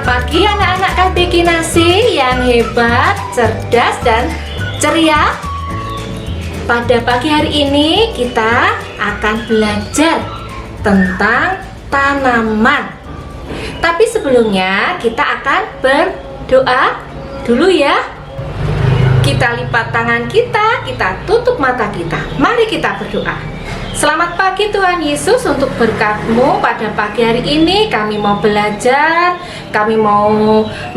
Selamat pagi anak-anak KB Kinasi yang hebat, cerdas, dan ceria. Pada pagi hari ini kita akan belajar tentang tanaman. Tapi sebelumnya kita akan berdoa dulu ya. Kita lipat tangan kita tutup mata kita. Mari kita berdoa. Selamat pagi Tuhan Yesus, untuk berkat-Mu pada pagi hari ini kami mau belajar, kami mau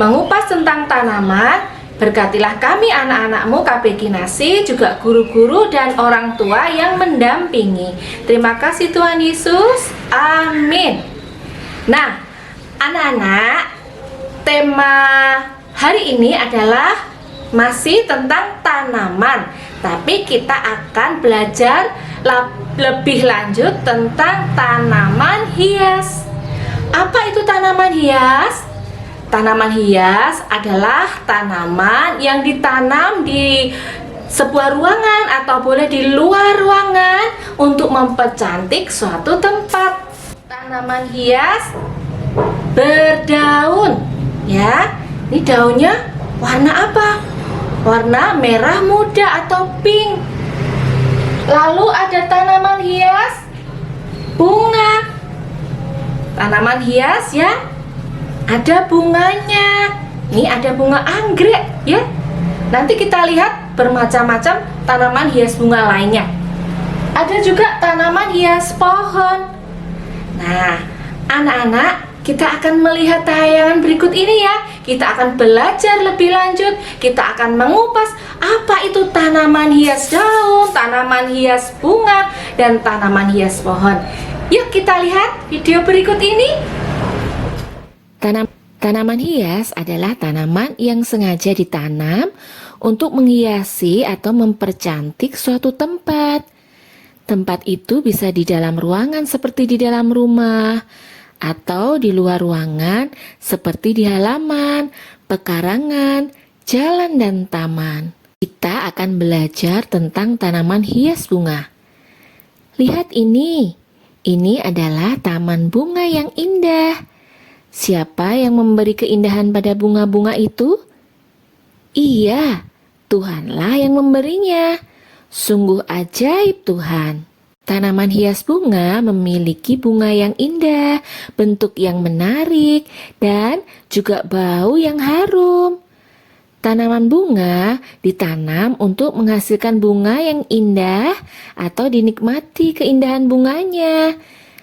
mengupas tentang tanaman. Berkatilah kami anak-anak-Mu KB Kinasi, juga guru-guru dan orang tua yang mendampingi. Terima kasih Tuhan Yesus, amin. Nah anak-anak, tema hari ini adalah masih tentang tanaman, tapi kita akan belajar lebih lanjut tentang tanaman hias. Apa itu tanaman hias? Tanaman hias adalah tanaman yang ditanam di sebuah ruangan atau boleh di luar ruangan untuk mempercantik suatu tempat. Tanaman hias berdaun, ya. Ini daunnya warna apa? Warna merah muda atau pink. Lalu ada tanaman hias bunga. Tanaman hias ya, ada bunganya. Ini ada bunga anggrek ya. Nanti kita lihat bermacam-macam tanaman hias bunga lainnya. Ada juga tanaman hias pohon. Nah, anak-anak, kita akan melihat tayangan berikut ini ya. Kita akan belajar lebih lanjut. Kita akan mengupas apa itu tanaman hias daun, tanaman hias bunga, dan tanaman hias pohon. Yuk kita lihat video berikut ini. Tanaman hias adalah tanaman yang sengaja ditanam untuk menghiasi atau mempercantik suatu tempat. Tempat itu bisa di dalam ruangan seperti di dalam rumah, atau di luar ruangan seperti di halaman, pekarangan, jalan, dan taman. Kita akan belajar tentang tanaman hias bunga. Lihat ini adalah taman bunga yang indah. Siapa yang memberi keindahan pada bunga-bunga itu? Iya, Tuhanlah yang memberinya. Sungguh ajaib Tuhan. Tanaman hias bunga memiliki bunga yang indah, bentuk yang menarik, dan juga bau yang harum. Tanaman bunga ditanam untuk menghasilkan bunga yang indah atau dinikmati keindahan bunganya.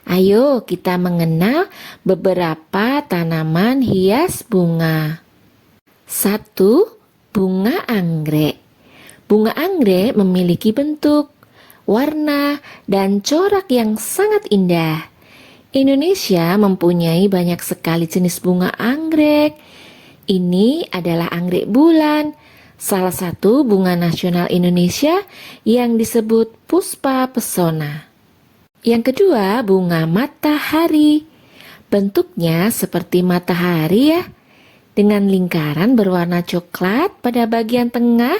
Ayo kita mengenal beberapa tanaman hias bunga. 1. Bunga anggrek. Bunga anggrek memiliki bentuk, warna, dan corak yang sangat indah. Indonesia mempunyai banyak sekali jenis bunga anggrek. Ini adalah anggrek bulan, salah satu bunga nasional Indonesia yang disebut puspa pesona. Yang kedua, bunga matahari. Bentuknya seperti matahari ya, dengan lingkaran berwarna coklat pada bagian tengah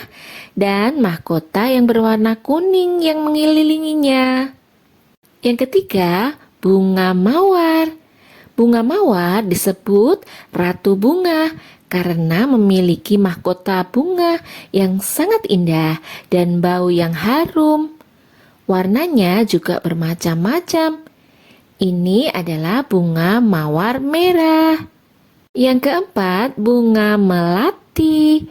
dan mahkota yang berwarna kuning yang mengelilinginya. Yang ketiga, bunga mawar. Bunga mawar disebut ratu bunga karena memiliki mahkota bunga yang sangat indah dan bau yang harum. Warnanya juga bermacam-macam. Ini adalah bunga mawar merah. Yang keempat, bunga melati.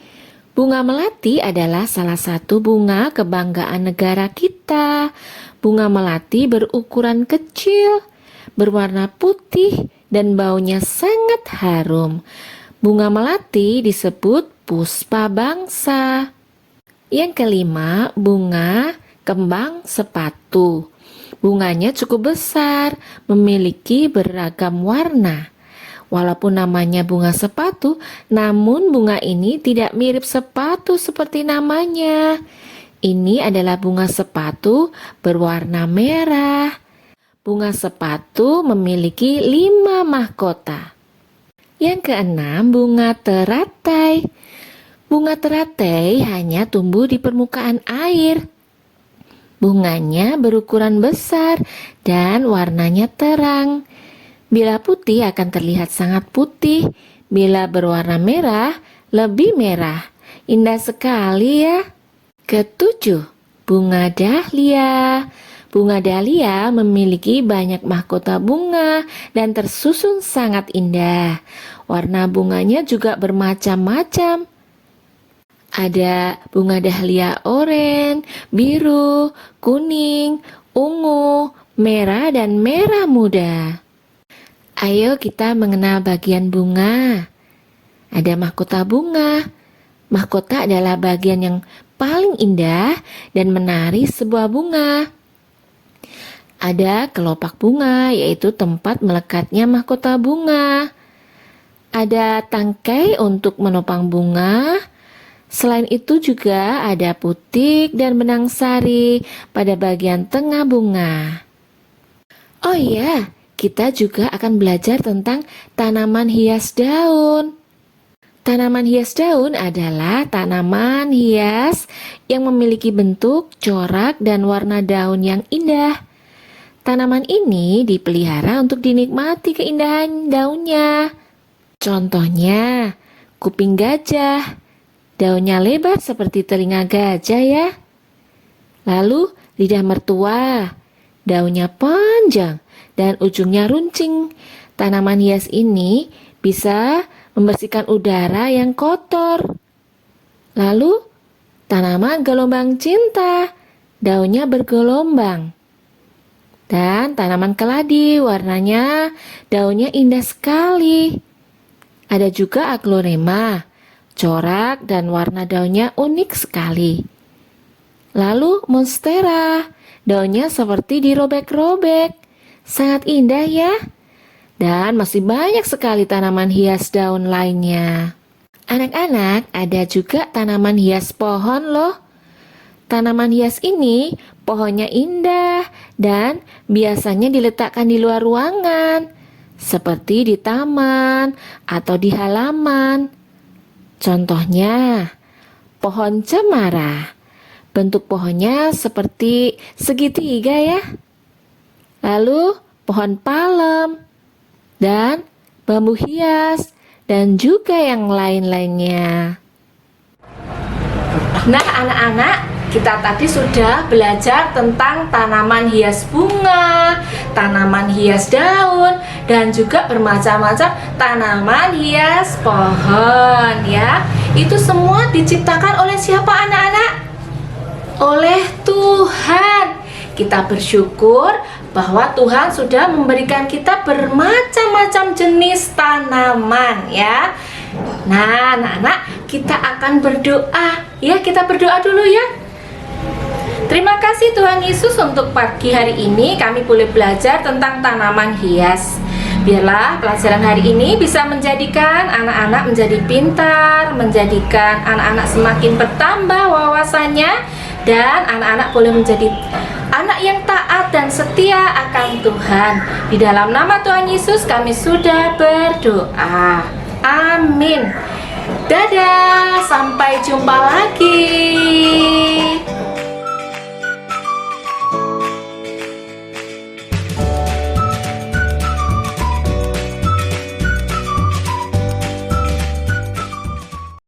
Bunga melati adalah salah satu bunga kebanggaan negara kita. Bunga melati berukuran kecil, berwarna putih, dan baunya sangat harum. Bunga melati disebut puspa bangsa. Yang kelima, bunga kembang sepatu. Bunganya cukup besar, memiliki beragam warna. Walaupun namanya bunga sepatu, namun bunga ini tidak mirip sepatu seperti namanya. Ini adalah bunga sepatu berwarna merah. Bunga sepatu memiliki 5 mahkota. Yang keenam, bunga teratai. Bunga teratai hanya tumbuh di permukaan air. Bunganya berukuran besar dan warnanya terang. Bila putih akan terlihat sangat putih, bila berwarna merah, lebih merah. Indah sekali ya. Ketujuh, bunga dahlia. Bunga dahlia memiliki banyak mahkota bunga dan tersusun sangat indah. Warna bunganya juga bermacam-macam. Ada bunga dahlia oranye, biru, kuning, ungu, merah, dan merah muda. Ayo kita mengenal bagian bunga. Ada mahkota bunga. Mahkota adalah bagian yang paling indah dan menari sebuah bunga. Ada kelopak bunga, yaitu tempat melekatnya mahkota bunga. Ada tangkai untuk menopang bunga. Selain itu juga ada putik dan benang sari pada bagian tengah bunga. Oh iya, kita juga akan belajar tentang tanaman hias daun. Tanaman hias daun adalah tanaman hias yang memiliki bentuk, corak, dan warna daun yang indah. Tanaman ini dipelihara untuk dinikmati keindahan daunnya. Contohnya, kuping gajah. Daunnya lebar seperti telinga gajah ya. Lalu, lidah mertua. Daunnya panjang dan ujungnya runcing. Tanaman hias ini bisa membersihkan udara yang kotor. Lalu, tanaman gelombang cinta. Daunnya bergelombang. Dan tanaman keladi, warnanya daunnya indah sekali. Ada juga aglonema, corak dan warna daunnya unik sekali. Lalu monstera, daunnya seperti dirobek-robek, sangat indah ya. Dan masih banyak sekali tanaman hias daun lainnya. Anak-anak, ada juga tanaman hias pohon loh. Tanaman hias ini pohonnya indah dan biasanya diletakkan di luar ruangan, seperti di taman atau di halaman. Contohnya, pohon cemara. Bentuk pohonnya seperti segitiga ya. Lalu pohon palem dan bambu hias dan juga yang lain-lainnya. Nah, anak-anak, kita tadi sudah belajar tentang tanaman hias bunga, tanaman hias daun, dan juga bermacam-macam tanaman hias pohon ya. Itu semua diciptakan oleh siapa anak-anak? Oleh Tuhan. Kita bersyukur bahwa Tuhan sudah memberikan kita bermacam-macam jenis tanaman ya. Nah, anak-anak, kita akan berdoa ya. Kita berdoa dulu ya. Terima kasih Tuhan Yesus untuk pagi hari ini kami boleh belajar tentang tanaman hias. Biarlah pelajaran hari ini bisa menjadikan anak-anak menjadi pintar, menjadikan anak-anak semakin bertambah wawasannya, dan anak-anak boleh menjadi anak yang taat dan setia akan Tuhan. Di dalam nama Tuhan Yesus kami sudah berdoa. Amin. Dadah, sampai jumpa lagi.